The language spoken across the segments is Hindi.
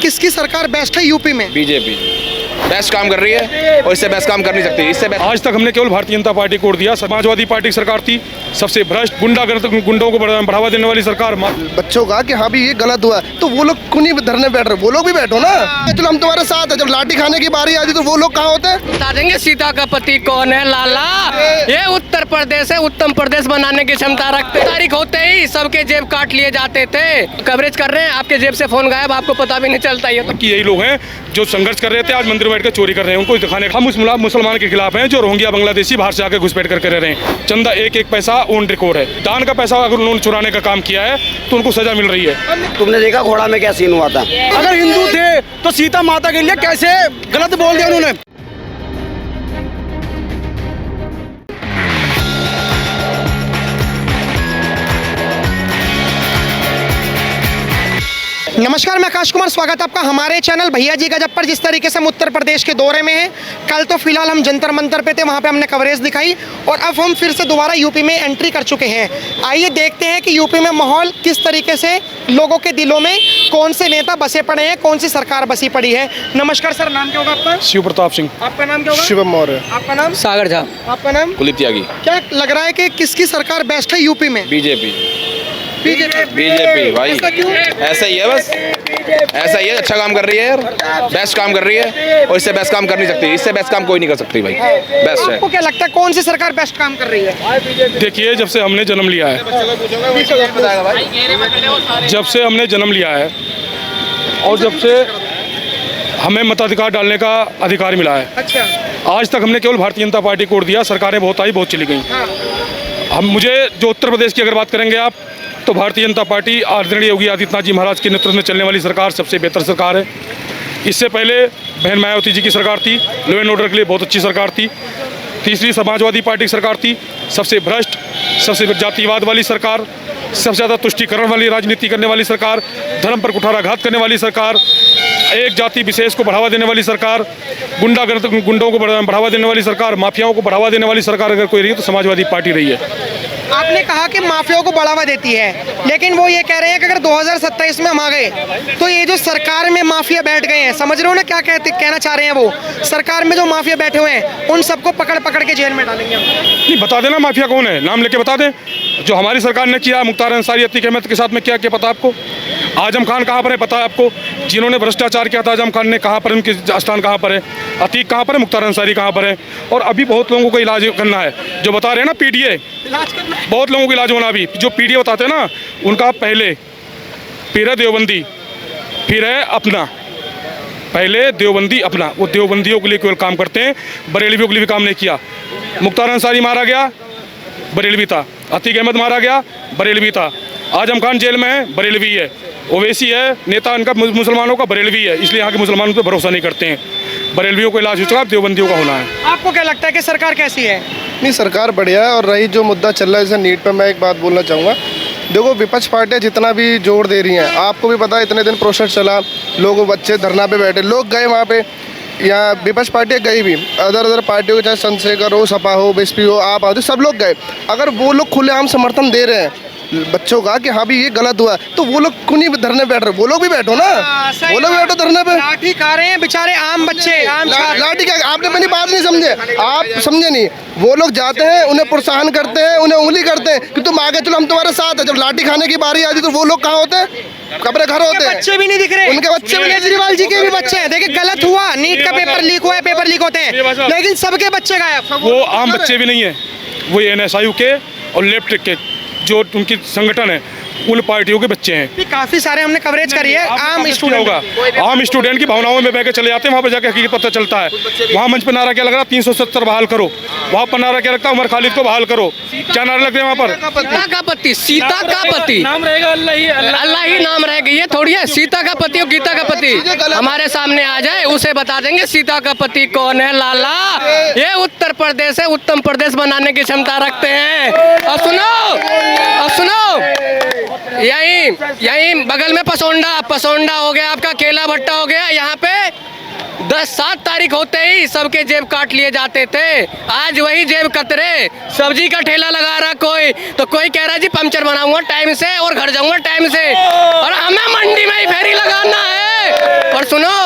किसकी सरकार बेस्ट है यूपी में? बीजेपी बेस्ट काम कर रही है और इससे बेस्ट काम कर नहीं सकती। इससे आज तक हमने केवल भारतीय जनता पार्टी को वोट दिया। समाजवादी पार्टी की सरकार थी, सबसे भ्रष्ट गुंडों को बढ़ावा देने वाली सरकार। बच्चों का कि हाँ भी ये गलत हुआ तो वो लोग क्यों नहीं धरने बैठ रहे? वो लोग भी बैठो ना। चलो हम तुम्हारे साथ है, जब लाठी खाने की बारी आती तो वो लोग कहाँ होते हैं? बता देंगे सीता का पति कौन है लाला। ये उत्तर प्रदेश है, उत्तम प्रदेश बनाने की क्षमता रखते। तारीख होते ही सबके जेब काट लिए जाते थे। कवरेज कर रहे हैं, आपके जेब से फोन गायब, आपको पता भी नहीं चलता। ये तो यही लोग हैं जो संघर्ष कर रहे थे, आज मंदिर में बैठ कर चोरी कर रहे हैं। उनको दिखाने हम मुसलमान के खिलाफ हैं जो रोहिंग्या बांग्लादेशी बाहर से आके घुसपैठ करके रह रहे हैं। चंदा एक पैसा ऑन रिकॉर्ड है। दान का पैसा अगर उन्होंने चुराने का काम किया है तो उनको सजा मिल रही है। तुमने देखा घोड़ा में क्या सीन हुआ था? अगर हिंदू थे तो सीता माता के लिए कैसे गलत बोल दिया उन्होंने। नमस्कार, मैं आकाश कुमार, स्वागत है आपका हमारे चैनल भैया जी गजब पर। जिस तरीके से हम उत्तर प्रदेश के दौरे में हैं, कल तो फिलहाल हम जंतर मंतर पे थे, वहाँ पे हमने कवरेज दिखाई और अब हम फिर से दोबारा यूपी में एंट्री कर चुके हैं। आइए देखते हैं कि यूपी में माहौल किस तरीके से, लोगों के दिलों में कौन से नेता बसे पड़े हैं, कौन सी सरकार बसी पड़ी है। नमस्कार सर, नाम क्या होगा आपका? शिव प्रताप सिंह। आपका नाम क्या होगा? शिवम मौर्य। आपका नाम? सागर झा। आपका नाम? कुलदीप त्यागी। क्या लग रहा है कि किसकी सरकार बेस्ट है यूपी में? बीजेपी बीजेपी भाई, ऐसा क्यों? ऐसा ही है, बस ऐसा ही है। अच्छा काम कर रही है यार, बेस्ट काम कर रही है और इससे बेस्ट काम कर नहीं सकती। इससे बेस्ट काम कोई नहीं कर सकती भाई, बेस्ट है। आपको क्या लगता है कौन सी सरकार बेस्ट काम कर रही है? देखिए, जब से हमने जन्म लिया है और जब से हमें मताधिकार डालने का अधिकार मिला है, अच्छा, आज तक हमने केवल भारतीय जनता पार्टी को वोट दिया। सरकारें बहुत आई, बहुत चली गई। हाँ। मुझे जो उत्तर प्रदेश की अगर बात करेंगे आप, तो भारतीय जनता पार्टी आदरणीय योगी आदित्यनाथ जी महाराज के नेतृत्व में चलने वाली सरकार सबसे बेहतर सरकार है। इससे पहले बहन मायावती जी की सरकार थी, लॉ एंड ऑर्डर के लिए बहुत अच्छी सरकार थी। तीसरी समाजवादी पार्टी की सरकार थी, सबसे भ्रष्ट, सबसे जातिवाद वाली सरकार, सबसे ज़्यादा तुष्टीकरण वाली राजनीति करने वाली सरकार, धर्म पर कुठाराघात करने वाली सरकार, एक जाति विशेष को बढ़ावा देने वाली सरकार, गुंडों को बढ़ावा देने वाली सरकार, माफियाओं को बढ़ावा देने वाली सरकार अगर कोई रही है तो समाजवादी पार्टी रही है। आपने कहा कि माफियाओं को बढ़ावा देती है, लेकिन वो ये कह रहे हैं कि अगर 2027 में हम आ गए तो ये जो सरकार में माफिया बैठ गए हैं, समझ रहे हो ना क्या कहना चाह रहे हैं वो? सरकार में जो माफिया बैठे हुए हैं उन सबको पकड़ पकड़ के जेल में डालेंगे हम। नहीं, बता देना माफिया कौन है, नाम लेके बता दें। जो हमारी सरकार ने किया, मुख्तार अंसारी, अतीक अहमद के साथ में क्या पता आपको? आजम खान कहाँ पर है पता है आपको? जिन्होंने भ्रष्टाचार किया था आजम खान ने, कहाँ पर उनके स्थान कहाँ पर है? अतीक कहाँ पर है? मुख्तार अंसारी कहाँ पर है? और अभी बहुत लोगों को इलाज करना है, जो बता रहे हैं ना पीडीए, बहुत लोगों को इलाज होना। अभी जो पीडीए बताते हैं ना, उनका पहले, फिर है देवबंदी, फिर है अपना, पहले देवबंदी अपना। वो देवबंदियों के लिए केवल काम करते हैं, बरेलवियों के लिए भी काम नहीं किया। मुख्तार अंसारी मारा गया, बरेलवी था। अतीक अहमद मारा गया, बरेलवी था। आजम खान जेल में है, बरेलवी है। ओवैसी है नेता इनका, मुसलमानों का, बरेलवी है। इसलिए यहाँ के मुसलमानों पर भरोसा नहीं करते हैं। बरेलवियों को इलाज हो चुका, देवबंदियों का होना है। आपको क्या लगता है कि सरकार कैसी है? नहीं, सरकार बढ़िया है। और रही जो मुद्दा चल रहा है जैसे नीट पर, मैं एक बात बोलना चाहूँगा। देखो, विपक्ष पार्टियाँ जितना भी जोर दे रही हैं, आपको भी पता है इतने दिन प्रोसेस चला, लोग बच्चे धरना पे बैठे, लोग गए वहाँ पे, यहाँ विपक्ष पार्टियाँ गई भी, अदर पार्टियों के, चाहे चंद्रशेखर हो, सपा हो, बीएसपी हो, आप आओ, सब लोग गए। अगर वो लोग खुलेआम समर्थन दे रहे हैं बच्चों का कि हाँ भी ये गलत हुआ तो वो लोग क्यों नहीं धरने बैठ रहे? वो लोग भी बैठो ना। वो लोग बैठो धरने पे। लाठी खा रहे हैं बेचारे आम बच्चे, लाठी क्या? आपने मेरी बात नहीं समझे, आप समझे नहीं। वो लोग जाते हैं, उन्हें प्रोत्साहन करते हैं, उन्हें उंगली करते हैं कि तुम आगे चलो, हम तुम्हारे साथ है। जब लाठी खाने की बारी आती तो वो लोग कहाँ होते हैं? कब्र घर होते हैं। बच्चे भी नहीं दिख रहे, उनके बच्चे भी, केजरीवाल जी के भी बच्चे हैं। देखिए, गलत हुआ, नीट का पेपर लीक हुआ है, पेपर लीक होते हैं, लेकिन सबके बच्चे गायब। वो आम बच्चे भी नहीं है, वो एनएसयू के और लेफ्ट के जो उनकी संगठन है, उन पार्टियों के बच्चे हैं। काफी सारे हमने कवरेज करी है। आम स्टूडेंट होगा, आम स्टूडेंट की भावनाओं में बह के चले जाते हैं, वहाँ पे जाके हकीकत पता चलता है। वहाँ मंच पर नारा क्या लग रहा है? 370 बहाल करो। वहाँ पर नारा क्या लगता है? उमर खालिद को बहाल करो। क्या नारा लगते हैं वहाँ पर? सीता का पति, सीता का पति नाम रहेगा, अल्लाह ही नाम रहेगा। ये थोड़ी है सीता का पति और गीता का पति। हमारे सामने आ जाए, उसे बता देंगे सीता का पति कौन है लाला। ये उत्तर प्रदेश है, उत्तम प्रदेश बनाने की क्षमता रखते हैं। और सुनो, यही बगल में पसोंडा हो गया, आपका केला भट्टा हो गया। यहाँ पे अरे 7 तारीख होते ही सबके जेब काट लिए जाते थे, आज वही जेब कतरे। सब्जी का ठेला लगा रहा कोई, तो कोई कह रहा जी पंचर बनाऊंगा टाइम से और घर जाऊंगा टाइम से, और हमें मंडी में ही फेरी लगाना है। और सुनो,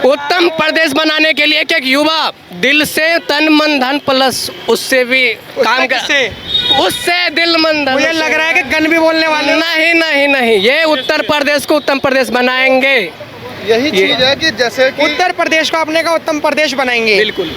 उत्तम प्रदेश बनाने के लिए एक युवा दिल से तन मन धन प्लस उससे भी काम कर, उससे दिल मन धन। मुझे लग रहा है कि गन भी बोलने वाले। नहीं नहीं नहीं, ये उत्तर प्रदेश को उत्तम प्रदेश बनाएंगे। यही चीज है कि जैसे कि उत्तर प्रदेश को आपने कहा उत्तम प्रदेश बनाएंगे, बिल्कुल।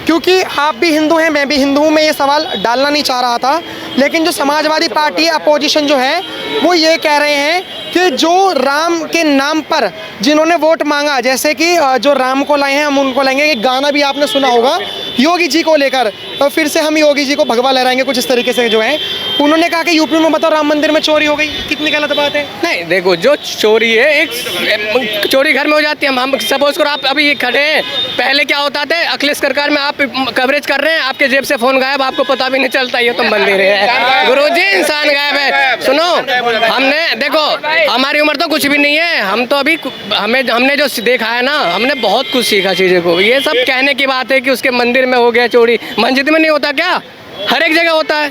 क्योंकि आप भी हिंदू हैं, मैं भी हिंदू हूँ, मैं ये सवाल डालना नहीं चाह रहा था, लेकिन जो समाजवादी पार्टी अपोजिशन जो है वो ये कह रहे हैं कि जो राम के नाम पर जिन्होंने वोट मांगा, जैसे कि जो राम को लाए हैं हम उनको लाएंगे। एक गाना भी आपने सुना होगा योगी जी को लेकर, तो फिर से हम योगी जी को भगवा लहराएंगे, कुछ इस तरीके से जो है। उन्होंने कहा कि यूपी में बताओ राम मंदिर में चोरी हो गई, कितनी गलत बात है। नहीं देखो, जो चोरी है एक चोरी घर में हो जाती है। हम सपोज करो आप अभी खड़े हैं, पहले क्या होता था, अखिलेश सरकार में आप कवरेज कर रहे हैं, आपके जेब से फोन गायब, आपको पता भी नहीं चलता ये तो मंदिर है। गुरुजी इंसान गायब है। सुनो, हमने देखो हमारी उम्र तो कुछ भी नहीं है, हम तो अभी हमने जो देखा है ना, हमने बहुत कुछ सीखा चीज़ों को। ये सब कहने की बात है कि उसके मंदिर में हो गया चोरी, मस्जिद में नहीं होता क्या? हर एक जगह होता है।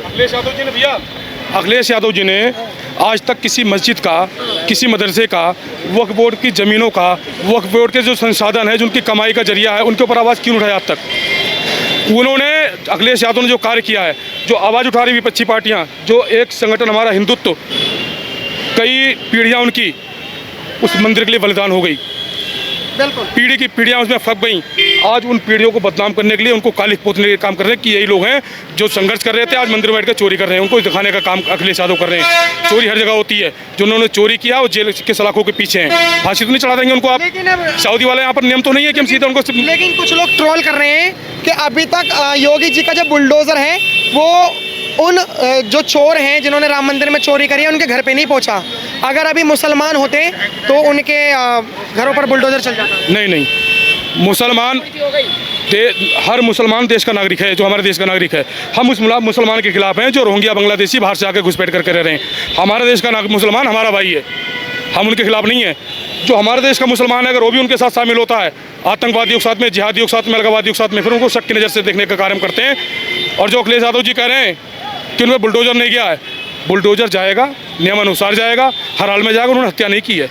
अखिलेश यादव जी ने भैया, अखिलेश यादव जी ने आज तक किसी मस्जिद का, किसी मदरसे का, वक्फ बोर्ड की ज़मीनों का, वक्फ बोर्ड के जो संसाधन है, जो उनकी कमाई का जरिया है, उनके ऊपर आवाज़ क्यों उठाया आज तक? उन्होंने, अखिलेश यादव ने जो कार्य किया है, जो आवाज़ उठा रही विपक्षी पार्टियाँ, जो एक संगठन हमारा हिंदुत्व, कई पीढ़ियाँ उनकी उस मंदिर के लिए बलिदान हो गई, पीढ़ी की पीढ़ियाँ उसमें फंस गई। आज उन पीढ़ियों को बदनाम करने के लिए, उनको काली पोतने के काम कर रहे हैं कि यही लोग हैं जो संघर्ष कर रहे थे, आज मंदिर में बैठ कर चोरी कर रहे हैं। उनको दिखाने का काम अखिलेश यादव कर रहे हैं। चोरी हर जगह होती है, जो उन्होंने चोरी किया वो जेल के सलाखों के पीछे हैं। फांसी तो नहीं चढ़ा देंगे उनको आप? सऊदी वाले यहाँ पर नियम तो नहीं है कि हम सीधे उनको। लेकिन कुछ लोग ट्रोल कर रहे हैं कि अभी तक योगी जी का जो बुलडोजर है वो उन जो चोर हैं जिन्होंने राम मंदिर में चोरी करी है उनके घर पे नहीं पहुंचा। अगर अभी मुसलमान होते तो उनके घरों पर बुलडोजर चल जाता। नहीं नहीं, मुसलमान हर मुसलमान देश का नागरिक है, जो हमारे देश का नागरिक है। हम उस मुसलमान के खिलाफ हैं जो रोहिंग्या बांग्लादेशी बाहर से आकर घुसपैठ करके रह रहे हैं। हमारे देश का मुसलमान हमारा भाई है, हम उनके खिलाफ नहीं है। जो हमारे देश का मुसलमान है, अगर वो भी उनके साथ शामिल होता है, आतंकवादियों के साथ में, जिहादियों के साथ में, अलगावादियों के साथ में, फिर उनको शक की नज़र से देखने का कार्य करते हैं। और जो अखिलेश यादव जी कह रहे हैं कि उनमें बुलडोजर नहीं गया है, बुलडोजर जाएगा, नियमानुसार जाएगा, हर हाल में जाएगा। उन्होंने हत्या नहीं की है,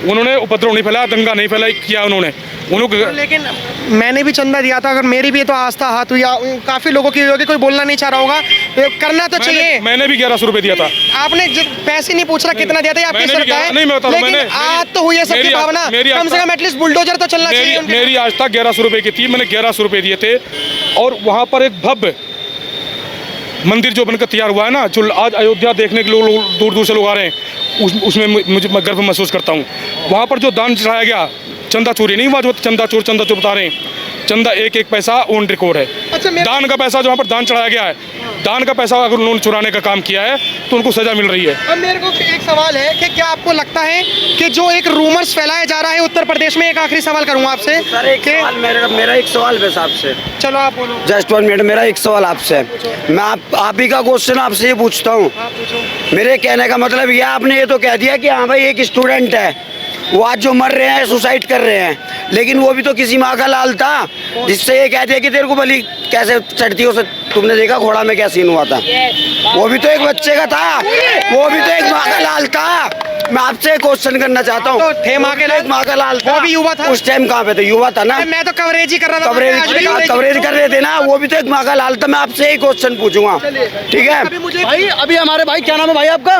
उन्होंने उपद्रव नहीं फैलाया, दंगा नहीं फैलाया किया उन्होंने। लेकिन मैंने भी चंदा दिया था, अगर मेरी भी तो आस्था हाथ हुई, काफ़ी लोगों की होगी, कोई बोलना नहीं चाह रहा होगा, करना तो चाहिए। मैंने भी 1100 रुपये दिया था। आपने पैसे नहीं पूछ रहा कितना दिया था, आपकी सरकार है। नहीं, मैं बता रहा हूं, लेकिन आज तो हुई है सबकी भावना, कम से कम एटलीस्ट बुलडोजर तो चलना चाहिए। मेरी आज तक 1100 रुपये की थी, मैंने 1100 रुपये दिए थे। और वहाँ पर एक भव्य मंदिर जो बनकर तैयार हुआ है ना, जो आज अयोध्या देखने के लोग दूर दूर से लोग आ रहे हैं, उसमें मुझे मैं गर्व महसूस करता हूँ। वहाँ पर जो दान चढ़ाया गया, चंदा चोरी नहीं हुआ, जो चंदा चोर बता रहे हैं, चंदा एक पैसा ऑन रिकॉर्ड है। अच्छा, दान का पैसा जो वहाँ पर दान चढ़ाया गया है, दान का पैसा अगर उन्होंने चुराने का काम किया है तो उनको सजा मिल रही है। अब मेरे को एक सवाल है कि क्या आपको लगता है कि जो एक रूमर्स फैलाया जा रहा है उत्तर प्रदेश में, एक आखिरी सवाल करूंगा आपसे। सर एक सवाल, मेरा एक सवाल बस आपसे। चलो आप बोलो। जस्ट 1 मिनट, मेरा एक सवाल आपसे। मैं आप ही का क्वेश्चन आपसे ये पूछता हूँ। मेरे कहने का मतलब ये, आपने ये तो कह दिया कि हाँ भाई एक स्टूडेंट है, वो आज जो मर रहे हैं, सुसाइड कर रहे हैं, लेकिन वो भी तो किसी माँ का लाल था, जिससे ये कहते हैं कि तेरे को बलि कैसे चढ़ती हो। तुमने देखा घोड़ा में क्या सीन हुआ था? वो भी तो एक बच्चे का था, वो भी तो एक माँ का लाल था। मैं आपसे क्वेश्चन करना चाहता हूँ, तो थे माँ के लाल, माँ का लाल था, वो भी युवा था उस टाइम कहाँ पे थे? युवा था ना। मैं तो कवरेज ही कर रहा था, कवरेज कर रहे थे ना, वो भी तो एक माँ का लाल था। मैं आपसे एक क्वेश्चन पूछूंगा, ठीक है? भाई अभी हमारे भाई, क्या नाम है भाई आपका?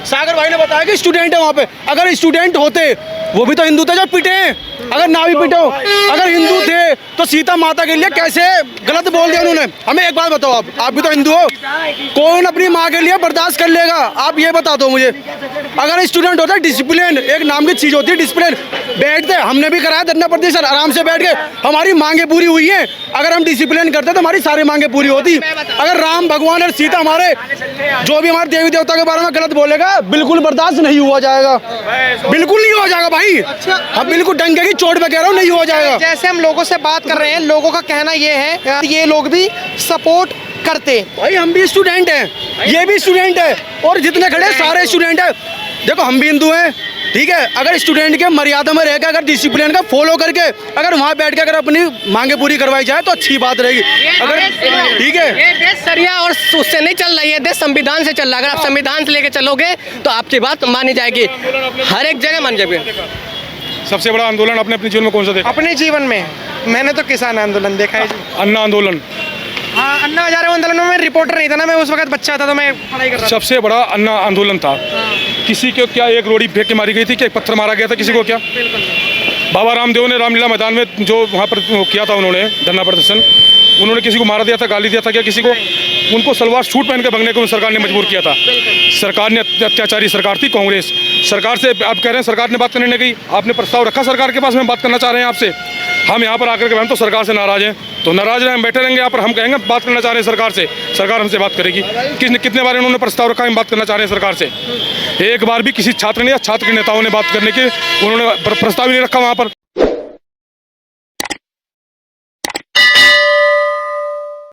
सागर भाई ने बताया कि स्टूडेंट है वहाँ पे। अगर स्टूडेंट होते, वो भी तो हिंदू थे जो पिटे हैं। अगर ना भी पिटे हो, अगर हिंदू थे तो सीता माता के लिए कैसे गलत बोल दिया उन्होंने? हमें एक बात बताओ, आप भी तो हिंदू हो, कौन अपनी माँ के लिए बर्दाश्त कर लेगा? आप ये बता दो मुझे। अगर स्टूडेंट होता है, डिसिप्लिन एक नाम की चीज होती है, डिसिप्लिन। बैठते, हमने भी कराया धरना प्रदर्शन, सर आराम से बैठ के, हमारी मांगे पूरी हुई है। अगर हम डिसिप्लिन करते तो हमारी सारी मांगे पूरी होती। अगर राम भगवान और सीता हमारे, जो भी हमारे देवी देवता के बारे में गलत बोलेगा, बिल्कुल बर्दाश्त नहीं हुआ जाएगा, बिल्कुल नहीं हुआ जाएगा भाई। हम बिल्कुल डंके की चोट पे कह रहा हूँ, नहीं हुआ जाएगा। जैसे हम लोगों से बात कर रहे हैं, लोगों का कहना ये है ये लोग भी सपोर्ट करते। भाई हम भी स्टूडेंट हैं, ये भी स्टूडेंट है, और जितने खड़े सारे स्टूडेंट हैं। देखो हम भी हिंदू हैं, ठीक है, अगर स्टूडेंट के मर्यादा में रहकर अगर डिसिप्लिन का फॉलो करके अगर वहाँ बैठ के अगर अपनी मांगे पूरी करवाई जाए तो अच्छी बात रहेगी। अगर ठीक है, ये देश सरिया और उससे नहीं चल रहा है, ये देश संविधान से चल रहा है। अगर आप संविधान से लेके चलोगे तो आपकी बात मानी जाएगी, हर एक जगह मान जाएगी। सबसे बड़ा आंदोलन आपने अपने जीवन में कौन सा देखा? अपने जीवन में मैंने तो किसान आंदोलन देखा है जी। अन्ना आंदोलन। हाँ, अन्ना हजारे आंदोलन में मैं रिपोर्टर नहीं था ना, मैं उस वक्त बच्चा था तो मैं पढ़ाई कर रहा था। सबसे बड़ा अन्ना आंदोलन था। किसी को क्या एक रोड़ी फेंक के मारी गई थी, क्या एक पत्थर मारा गया था किसी को? क्या बाबा रामदेव ने रामलीला मैदान में जो वहाँ पर किया था उन्होंने धरना प्रदर्शन, उन्होंने किसी को मारा दिया था, गाली दिया था क्या किसी को? उनको सलवार सूट पहन के भगने को सरकार ने मजबूर किया था। सरकार ने अत्याचारी सरकार थी कांग्रेस। सरकार से आप कह रहे हैं सरकार ने बात करने नहीं गई, आपने प्रस्ताव रखा सरकार के पास में बात करना चाह रहे हैं आपसे। हम यहाँ पर आकर के हम तो सरकार से नाराज हैं, तो नाराज रहे, हम बैठे रहेंगे यहाँ पर। हम कहेंगे बात करना चाह रहे हैं सरकार से, सरकार हमसे बात करेगी। कितने बार इन्होंने प्रस्ताव रखा, हम बात करना चाह रहे हैं सरकार से। एक बार भी किसी छात्र ने या छात्र के नेताओं ने बात करने के उन्होंने प्रस्ताव ही नहीं रखा वहाँ पर।